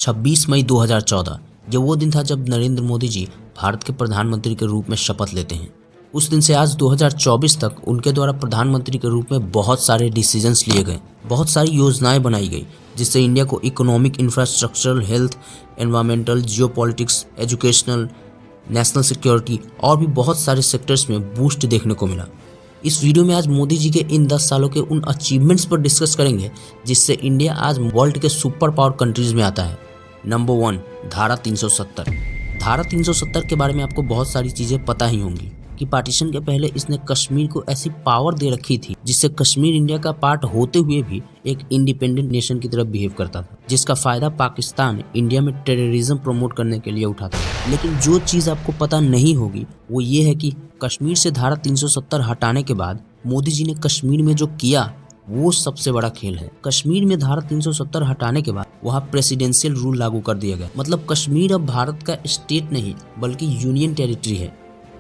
26 मई 2014 ये वो दिन था जब नरेंद्र मोदी जी भारत के प्रधानमंत्री के रूप में शपथ लेते हैं। उस दिन से आज 2024 तक उनके द्वारा प्रधानमंत्री के रूप में बहुत सारे डिसीजंस लिए गए, बहुत सारी योजनाएं बनाई गई जिससे इंडिया को economic, infrastructural, health, environmental, geopolitics, educational, national security और भी बहुत सारे सेक्टर्स में बूस्ट देखने को मिला। इस वीडियो में आज मोदी जी के इन 10 सालों के उन अचीवमेंट्स पर डिस्कस करेंगे जिससे इंडिया आज वर्ल्ड के सुपर पावर कंट्रीज में आता है। नंबर 1, धारा 370। धारा 370 के बारे में आपको बहुत सारी चीज़ें पता ही होंगी कि पार्टीशन के पहले इसने कश्मीर को ऐसी पावर दे रखी थी जिससे कश्मीर इंडिया का पार्ट होते हुए भी एक इंडिपेंडेंट नेशन की तरह बिहेव करता था, जिसका फायदा पाकिस्तान इंडिया में टेररिज्म प्रमोट करने के लिए उठाता था। लेकिन जो चीज़ आपको पता नहीं होगी वो ये है कि कश्मीर से धारा 370 हटाने के बाद मोदी जी ने कश्मीर में जो किया वो सबसे बड़ा खेल है। कश्मीर में धारा 370 हटाने के बाद वहाँ प्रेसिडेंशियल रूल लागू कर दिया गया, मतलब कश्मीर अब भारत का स्टेट नहीं बल्कि यूनियन टेरिटरी है।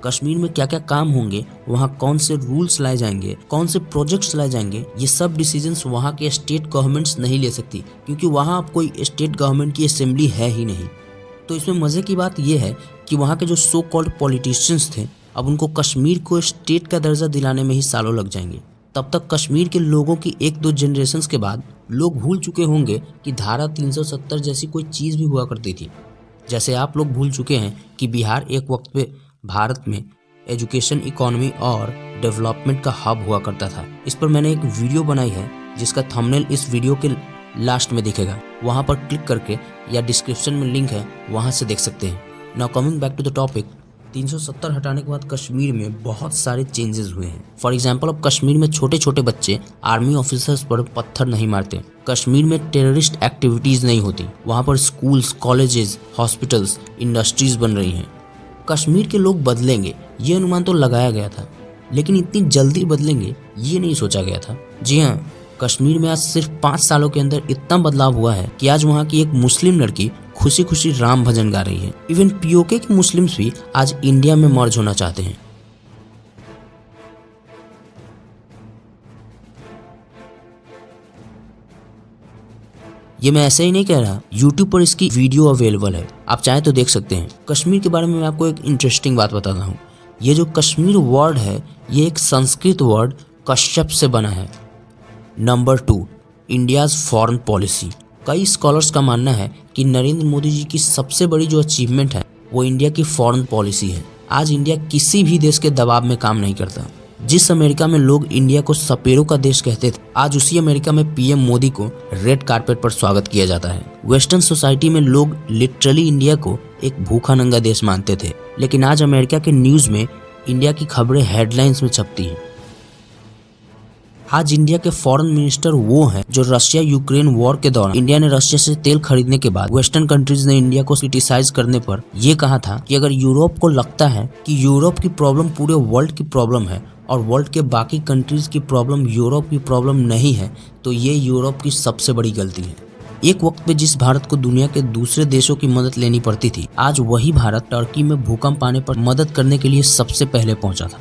कश्मीर में क्या क्या काम होंगे, वहाँ कौन से रूल्स लाए जाएंगे, कौन से प्रोजेक्ट्स लाए जाएंगे, ये सब डिसीजंस वहाँ के स्टेट गवर्नमेंट्स नहीं ले सकती क्योंकि वहाँ अब कोई स्टेट गवर्नमेंट की असेंबली है ही नहीं। तो इसमें मज़े की बात यह है कि वहाँ के जो सो कॉल्ड पॉलिटिशियंस थे अब उनको कश्मीर को स्टेट का दर्जा दिलाने में ही सालों लग जाएंगे। तब तक कश्मीर के लोगों की 1-2 जनरेशन्स के बाद लोग भूल चुके होंगे कि धारा 370 जैसी कोई चीज़ भी हुआ करती थी। जैसे आप लोग भूल चुके हैं कि बिहार एक वक्त पे भारत में एजुकेशन, इकोनॉमी और डेवलपमेंट का हब हुआ करता था। इस पर मैंने एक वीडियो बनाई है जिसका थंबनेल इस वीडियो के लास्ट में दिखेगा, वहाँ पर क्लिक करके या डिस्क्रिप्शन में लिंक है वहाँ से देख सकते हैं। Now coming back to the topic, 370 हटाने के बाद कश्मीर में बहुत सारे चेंजेस हुए हैं। फॉर एग्जाम्पल, अब कश्मीर में छोटे छोटे बच्चे आर्मी ऑफिसर्स पर पत्थर नहीं मारते, कश्मीर में टेररिस्ट एक्टिविटीज़ नहीं होती, वहाँ पर स्कूल्स, कॉलेजेस, हॉस्पिटल्स, इंडस्ट्रीज बन रही हैं। कश्मीर के लोग बदलेंगे ये अनुमान तो लगाया गया था, लेकिन इतनी जल्दी बदलेंगे ये नहीं सोचा गया था। जी हाँ, कश्मीर में आज सिर्फ 5 सालों के अंदर इतना बदलाव हुआ है कि आज वहाँ की एक मुस्लिम लड़की खुशी खुशी राम भजन गा रही है। इवन पीओके के मुस्लिम्स भी आज इंडिया में मर्ज होना चाहते हैं। ये मैं ऐसे ही नहीं कह रहा, YouTube पर इसकी वीडियो अवेलेबल है, आप चाहे तो देख सकते हैं। कश्मीर के बारे में मैं आपको एक इंटरेस्टिंग बात बताता हूँ। ये जो कश्मीर वर्ड है ये एक संस्कृत वर्ड कश्यप से बना है। Number 2, India's foreign policy. कई स्कॉलर्स का मानना है कि नरेंद्र मोदी जी की सबसे बड़ी जो अचीवमेंट है वो इंडिया की फॉरेन पॉलिसी है। आज इंडिया किसी भी देश के दबाव में काम नहीं करता। जिस अमेरिका में लोग इंडिया को सपेरों का देश कहते थे, आज उसी अमेरिका में पीएम मोदी को रेड कारपेट पर स्वागत किया जाता है। वेस्टर्न सोसाइटी में लोग लिटरली इंडिया को एक भूखा नंगा देश मानते थे, लेकिन आज अमेरिका के न्यूज़ में इंडिया की खबरें हेडलाइंस में छपती हैं। आज इंडिया के फॉरेन मिनिस्टर वो हैं जो रशिया यूक्रेन वॉर के दौरान इंडिया ने रशिया से तेल खरीदने के बाद वेस्टर्न कंट्रीज ने इंडिया को क्रिटिसाइज करने पर ये कहा था कि अगर यूरोप को लगता है कि यूरोप की प्रॉब्लम पूरे वर्ल्ड की प्रॉब्लम है और वर्ल्ड के बाकी कंट्रीज की प्रॉब्लम यूरोप की प्रॉब्लम नहीं है तो ये यूरोप की सबसे बड़ी गलती है। एक वक्त पे जिस भारत को दुनिया के दूसरे देशों की मदद लेनी पड़ती थी, आज वही भारत टर्की में भूकंप आने पर मदद करने के लिए सबसे पहले पहुंचा था।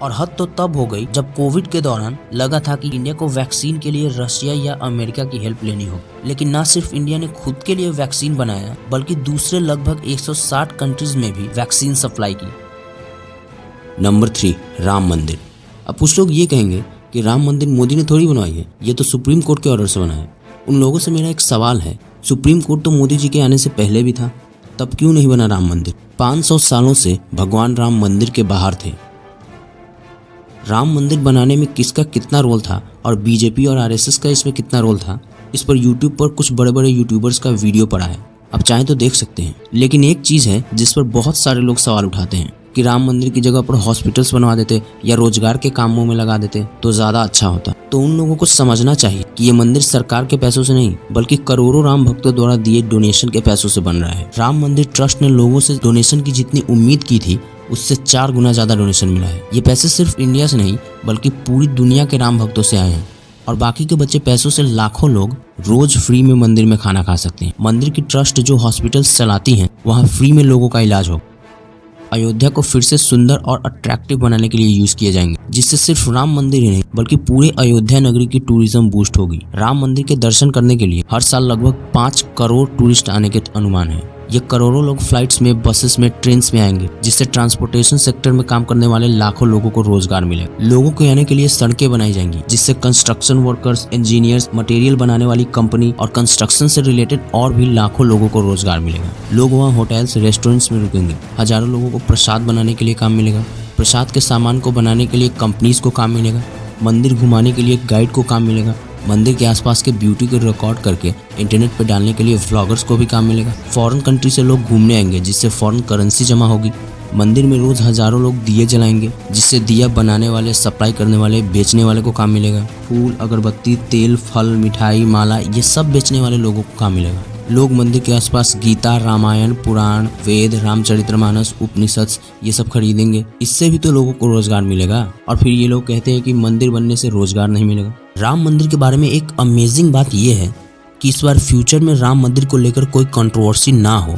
और हद तो तब हो गई जब कोविड के दौरान लगा था कि इंडिया को वैक्सीन के लिए रशिया या अमेरिका की हेल्प लेनी होगी, लेकिन ना सिर्फ इंडिया ने खुद के लिए वैक्सीन बनाया बल्कि दूसरे लगभग 160 कंट्रीज में भी वैक्सीन सप्लाई की। नंबर 3, राम मंदिर। अब कुछ लोग ये कहेंगे कि राम मंदिर मोदी ने थोड़ी बनवाई है, ये तो सुप्रीम कोर्ट के ऑर्डर से बना है। उन लोगों से मेरा एक सवाल है, सुप्रीम कोर्ट तो मोदी जी के आने से पहले भी था, तब क्यों नहीं बना राम मंदिर? 500 सालों से भगवान राम मंदिर के बाहर थे। राम मंदिर बनाने में किसका कितना रोल था और बीजेपी और आरएसएस का इसमें कितना रोल था, इस पर यूट्यूब पर कुछ बड़े बड़े यूट्यूबर्स का वीडियो पड़ा है, आप चाहें तो देख सकते हैं। लेकिन एक चीज़ है जिस पर बहुत सारे लोग सवाल उठाते हैं कि राम मंदिर की जगह पर हॉस्पिटल्स बनवा देते या रोजगार के कामों में लगा देते तो ज़्यादा अच्छा होता। तो उन लोगों को समझना चाहिए कि ये मंदिर सरकार के पैसों से नहीं बल्कि करोड़ों राम भक्तों द्वारा दिए डोनेशन के पैसों से बन रहा है। राम मंदिर ट्रस्ट ने लोगों से डोनेशन की जितनी उम्मीद की थी उससे 4 गुना ज़्यादा डोनेशन मिला है। ये पैसे सिर्फ इंडिया से नहीं बल्कि पूरी दुनिया के राम भक्तों से आए हैं और बाकी के बचे पैसों से लाखों लोग रोज फ्री में मंदिर में खाना खा सकते हैं। मंदिर की ट्रस्ट जो हॉस्पिटल्स चलाती हैं वहाँ फ्री में लोगों का इलाज हो। अयोध्या को फिर से सुंदर और अट्रैक्टिव बनाने के लिए यूज किए जाएंगे, जिससे सिर्फ राम मंदिर ही नहीं बल्कि पूरे अयोध्या नगरी की टूरिज्म बूस्ट होगी। राम मंदिर के दर्शन करने के लिए हर साल लगभग 5 करोड़ टूरिस्ट आने के अनुमान है। ये करोड़ों लोग फ्लाइट्स में, बसेस में, ट्रेन्स में आएंगे, जिससे ट्रांसपोर्टेशन सेक्टर में काम करने वाले लाखों लोगों को रोजगार मिलेगा। लोगों के आने के लिए सड़कें बनाई जाएंगी, जिससे कंस्ट्रक्शन वर्कर्स, इंजीनियर्स, मटेरियल बनाने वाली कंपनी और कंस्ट्रक्शन से रिलेटेड और भी लाखों लोगों को रोजगार मिलेगा। लोग वहाँ होटल्स, रेस्टोरेंट्स में रुकेंगे। हजारों लोगों को प्रसाद बनाने के लिए काम मिलेगा। प्रसाद के सामान को बनाने के लिए कंपनीज को काम मिलेगा। मंदिर घुमाने के लिए गाइड को काम मिलेगा। मंदिर के आसपास के ब्यूटी को रिकॉर्ड करके इंटरनेट पर डालने के लिए व्लॉगर्स को भी काम मिलेगा। फॉरेन कंट्री से लोग घूमने आएंगे, जिससे फॉरेन करेंसी जमा होगी। मंदिर में रोज हजारों लोग दिए जलाएंगे, जिससे दिया बनाने वाले, सप्लाई करने वाले, बेचने वाले को काम मिलेगा। फूल, अगरबत्ती, तेल, फल, मिठाई, माला, ये सब बेचने वाले लोगों को काम मिलेगा। लोग मंदिर के आसपास गीता, रामायण, पुराण, वेद, रामचरितमानस, उपनिषद ये सब खरीदेंगे। इससे भी तो लोगों को रोजगार मिलेगा। और फिर ये लोग कहते हैं कि मंदिर बनने से रोजगार नहीं मिलेगा। राम मंदिर के बारे में एक अमेजिंग बात यह है कि इस बार फ्यूचर में राम मंदिर को लेकर कोई कंट्रोवर्सी ना हो,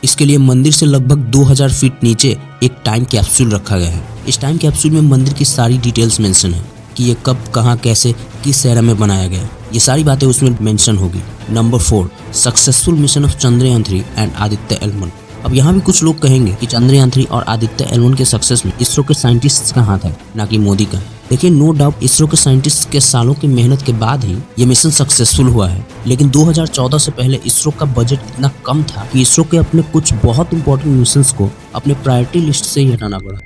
इसके लिए मंदिर से लगभग 2000 फीट नीचे एक टाइम कैप्सूल रखा गया है। इस टाइम कैप्सूल में मंदिर की सारी डिटेल्स मेंशन है कि ये कब, कहाँ, कैसे, किस एरा में बनाया गया। ये सारी बातें उसमें मेंशन होगी। Number 4, successful mission of Chandrayaan 3 and Aditya L1। अब यहाँ भी कुछ लोग कहेंगे कि चंद्रयान 3 और आदित्य L1 के सक्सेस में इसरो के साइंटिस्ट्स का हाथ है, ना कि मोदी का। देखिए, नो डाउट इसरो के साइंटिस्ट के सालों की मेहनत के बाद ही ये मिशन सक्सेसफुल हुआ है। लेकिन 2014 से पहले इसरो का बजट इतना कम था कि इसरो के अपने कुछ बहुत इंपॉर्टेंट मिशंस को अपने प्रायोरिटी लिस्ट से ही हटाना पड़ा।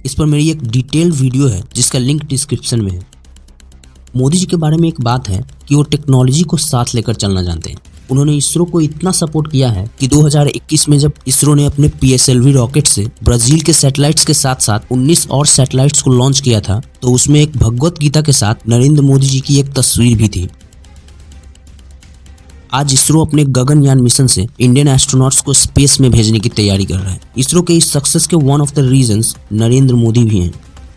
इस पर मेरी एक डिटेल्ड वीडियो है, जिसका लिंक डिस्क्रिप्शन में है। मोदी जी के बारे में एक बात है कि वो टेक्नोलॉजी को साथ लेकर चलना जानते हैं। उन्होंने इसरो को इतना सपोर्ट किया है कि 2021 में जब इसरो ने अपने PSLV रॉकेट से ब्राजील के सैटेलाइट्स के साथ साथ 19 और सैटेलाइट्स को लॉन्च किया था, तो उसमें एक भगवत गीता के साथ नरेंद्र मोदी जी की एक तस्वीर भी थी। आज इसरो अपने गगनयान मिशन से इंडियन एस्ट्रोनॉट्स को स्पेस में भेजने की तैयारी कर रहा है। इसरो के इस सक्सेस के one of the reasons Narendra Modi भी हैं।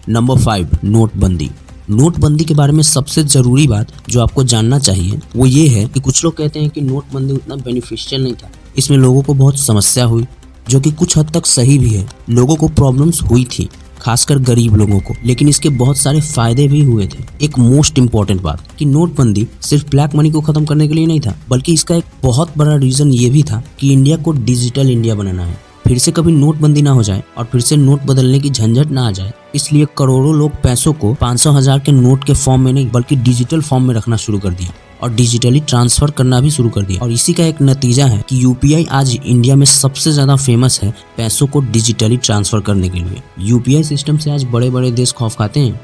नंबर 5, नोटबंदी। नोटबंदी के बारे में सबसे जरूरी बात जो आपको जानना चाहिए वो ये है कि कुछ लोग कहते हैं कि नोटबंदी उतना बेनिफिशियल नहीं था। इसमें लोगों को बहुत समस्या हुई, जो कि कुछ हद तक सही भी है। लोगों को प्रॉब्लम्स हुई थी, खासकर गरीब लोगों को, लेकिन इसके बहुत सारे फायदे भी हुए थे। एक मोस्ट इम्पॉर्टेंट बात कि नोटबंदी सिर्फ ब्लैक मनी को खत्म करने के लिए नहीं था, बल्कि इसका एक बहुत बड़ा रीजन ये भी था कि इंडिया को डिजिटल इंडिया बनाना है। फिर से कभी नोटबंदी ना हो जाए और फिर से नोट बदलने की झंझट ना आ जाए, इसलिए करोड़ों लोग पैसों को 500,000 के नोट के फॉर्म में नहीं बल्कि डिजिटल फॉर्म में रखना शुरू कर दिया और डिजिटली ट्रांसफर करना भी शुरू कर दिया। और इसी का एक नतीजा है कि UPI आज इंडिया में सबसे ज्यादा फेमस है पैसों को डिजिटली ट्रांसफर करने के लिए। UPI सिस्टम से आज बड़े बड़े देश खौफ खाते हैं।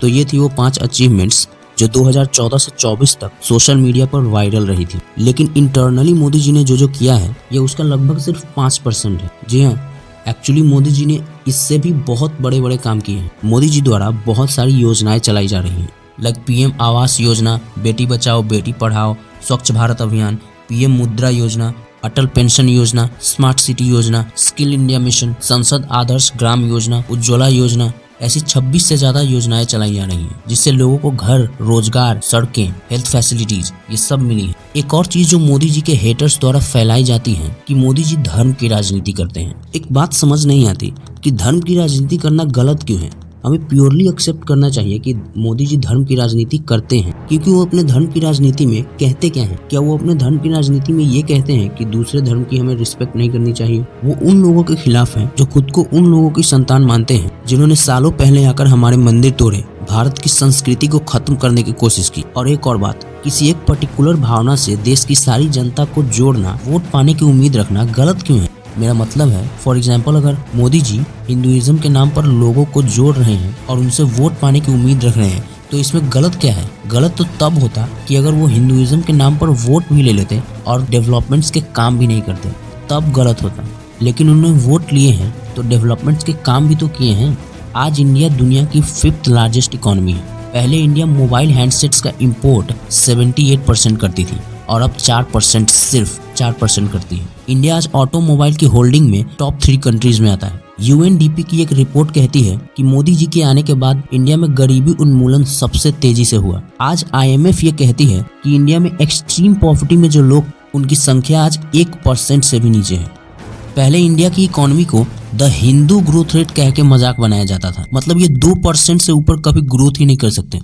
तो ये थी वो 5 अचीवमेंट्स जो 2014 से 24 तक सोशल मीडिया पर वायरल रही थी। लेकिन इंटरनली मोदी जी ने जो किया है ये उसका लगभग सिर्फ 5% है। जी हाँ, एक्चुअली मोदी जी ने इससे भी बहुत बड़े बड़े काम किए हैं। मोदी जी द्वारा बहुत सारी योजनाएं चलाई जा रही हैं, लाइक PM आवास योजना, बेटी बचाओ बेटी पढ़ाओ, स्वच्छ भारत अभियान, PM मुद्रा योजना, अटल पेंशन योजना, स्मार्ट सिटी योजना, स्किल इंडिया मिशन, संसद आदर्श ग्राम योजना, उज्ज्वला योजना। ऐसी 26 से ज्यादा योजनाएं चलाई जा रही हैं, जिससे लोगों को घर, रोजगार, सड़कें, हेल्थ फैसिलिटीज ये सब मिली है। एक और चीज जो मोदी जी के हेटर्स द्वारा फैलाई जाती है कि मोदी जी धर्म की राजनीति करते हैं। एक बात समझ नहीं आती कि धर्म की राजनीति करना गलत क्यों है। हमें प्योरली एक्सेप्ट करना चाहिए कि मोदी जी धर्म की राजनीति करते हैं, क्योंकि वो अपने धर्म की राजनीति में कहते क्या है। क्या वो अपने धर्म की राजनीति में ये कहते हैं कि दूसरे धर्म की हमें रिस्पेक्ट नहीं करनी चाहिए? वो उन लोगों के खिलाफ है जो खुद को उन लोगों की संतान मानते हैं, जिन्होंने सालों पहले आकर हमारे मंदिर तोड़े, भारत की संस्कृति को खत्म करने की कोशिश की। और एक और बात, किसी एक पर्टिकुलर भावना से देश की सारी जनता को जोड़ना, वोट पाने की उम्मीद रखना गलत क्यों है? मेरा मतलब है, फॉर एग्जाम्पल, अगर मोदी जी हिंदुइज्म के नाम पर लोगों को जोड़ रहे हैं और उनसे वोट पाने की उम्मीद रख रहे हैं, तो इसमें गलत क्या है? गलत तो तब होता कि अगर वो हिंदुइज्म के नाम पर वोट भी ले लेते और डेवलपमेंट्स के काम भी नहीं करते, तब गलत होता। लेकिन उन्होंने वोट लिए हैं तो डेवलपमेंट्स के काम भी तो किए हैं। आज इंडिया दुनिया की 5th लार्जेस्ट इकोनॉमी है। पहले इंडिया मोबाइल हैंडसेट्स का इंपोर्ट 78% करती थी और अब 4%, सिर्फ 4% करती है। इंडिया आज ऑटोमोबाइल की होल्डिंग में टॉप 3 कंट्रीज में आता है। UNDP की एक रिपोर्ट कहती है कि मोदी जी के आने के बाद इंडिया में गरीबी उन्मूलन सबसे तेजी से हुआ। आज IMF ये कहती है कि इंडिया में एक्सट्रीम पॉवर्टी में जो लोग, उनकी संख्या आज 1% से भी नीचे है। पहले इंडिया की इकोनॉमी को द हिंदू ग्रोथ रेट कह के मजाक बनाया जाता था, मतलब ये 2% से ऊपर कभी ग्रोथ ही नहीं कर सकते।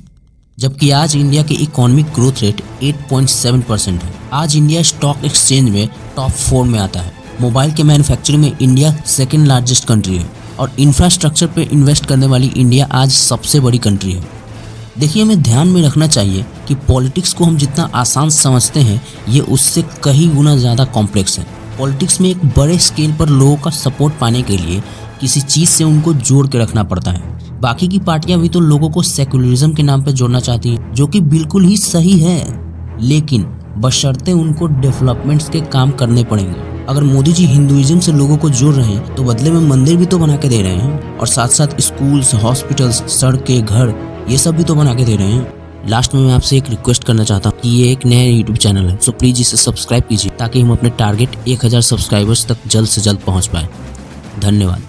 जबकि आज इंडिया के इकोनॉमिक ग्रोथ रेट 8.7% है। आज इंडिया स्टॉक एक्सचेंज में टॉप 4 में आता है। मोबाइल के मैन्युफैक्चरिंग में इंडिया सेकेंड लार्जेस्ट कंट्री है और इंफ्रास्ट्रक्चर पे इन्वेस्ट करने वाली इंडिया आज सबसे बड़ी कंट्री है। देखिए, हमें ध्यान में रखना चाहिए कि पॉलिटिक्स को हम जितना आसान समझते हैं ये उससे कई गुना ज़्यादा कॉम्प्लेक्स है। पॉलिटिक्स में एक बड़े स्केल पर लोगों का सपोर्ट पाने के लिए किसी चीज़ से उनको जोड़ के रखना पड़ता है। बाकी की पार्टियां भी तो लोगों को सेक्युलरिज्म के नाम पे जोड़ना चाहती हैं, जो कि बिल्कुल ही सही है, लेकिन बशर्ते उनको डेवलपमेंट्स के काम करने पड़ेंगे। अगर मोदी जी हिंदुइज्म से लोगों को जोड़ रहे हैं तो बदले में मंदिर भी तो बना के दे रहे हैं और साथ साथ स्कूल्स, हॉस्पिटल्स, सड़कें, घर, ये सब भी तो बना के दे रहे हैं। लास्ट में मैं आपसे एक रिक्वेस्ट करना चाहता हूँ कि ये एक नया यूट्यूब चैनल है, सो प्लीज़ इसे सब्सक्राइब कीजिए ताकि हम अपने टारगेट 1000 सब्सक्राइबर्स तक जल्द से जल्द पहुँच पाए। धन्यवाद।